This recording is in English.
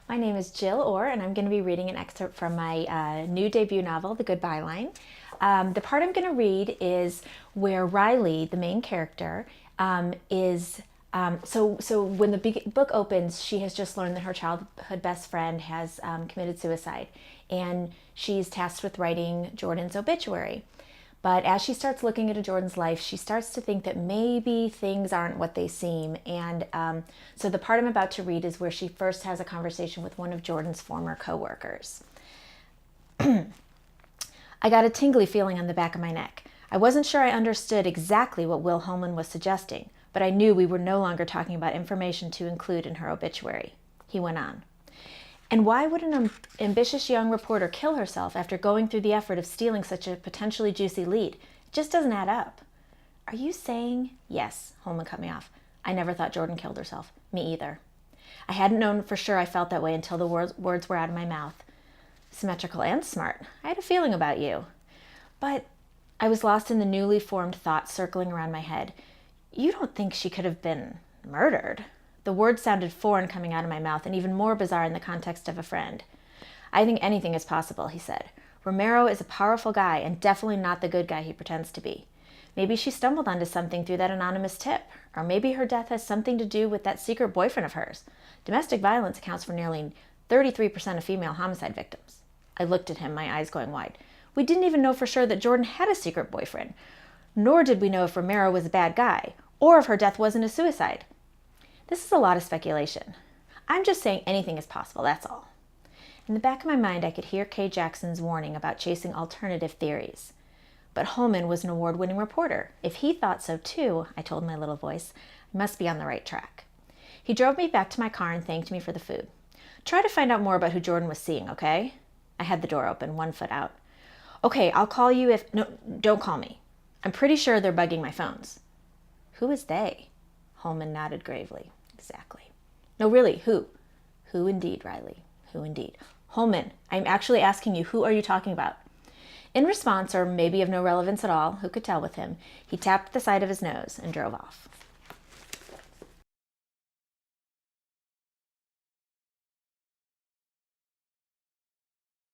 My name is Jill Orr, and I'm going to be reading an excerpt from my new debut novel, The Good Byline. The part I'm going to read is where Riley, the main character, is. So when the book opens, she has just learned that her childhood best friend has committed suicide, and she's tasked with writing Jordan's obituary. But as she starts looking into Jordan's life, she starts to think that maybe things aren't what they seem. And so the part I'm about to read is where she first has a conversation with one of Jordan's former coworkers. I got a tingly feeling on the back of my neck. I wasn't sure I understood exactly what Will Holman was suggesting, but I knew we were no longer talking about information to include in her obituary. He went on. And why would an ambitious young reporter kill herself after going through the effort of stealing such a potentially juicy lead? It just doesn't add up. Are you saying? Yes, Holman cut me off. I never thought Jordan killed herself. Me either. I hadn't known for sure I felt that way until the words were out of my mouth. Symmetrical and smart. I had a feeling about you. But I was lost in the newly formed thoughts circling around my head. You don't think she could have been murdered? The word sounded foreign coming out of my mouth and even more bizarre in the context of a friend. I think anything is possible, he said. Romero is a powerful guy and definitely not the good guy he pretends to be. Maybe she stumbled onto something through that anonymous tip, or maybe her death has something to do with that secret boyfriend of hers. Domestic violence accounts for nearly 33% of female homicide victims. I looked at him, my eyes going wide. We didn't even know for sure that Jordan had a secret boyfriend, nor did we know if Romero was a bad guy, or if her death wasn't a suicide. This is a lot of speculation. I'm just saying anything is possible, that's all. In the back of my mind, I could hear Kay Jackson's warning about chasing alternative theories. But Holman was an award-winning reporter. If he thought so too, I told my little voice, I must be on the right track. He drove me back to my car and thanked me for the food. Try to find out more about who Jordan was seeing, okay? I had the door open, one foot out. Okay, I'll call you if... No, don't call me. I'm pretty sure they're bugging my phones. Who is they? Holman nodded gravely. Exactly. No, really, who? Who indeed, Riley. Who indeed? Holman, I'm actually asking you, who are you talking about? In response, or maybe of no relevance at all, who could tell with him, he tapped the side of his nose and drove off.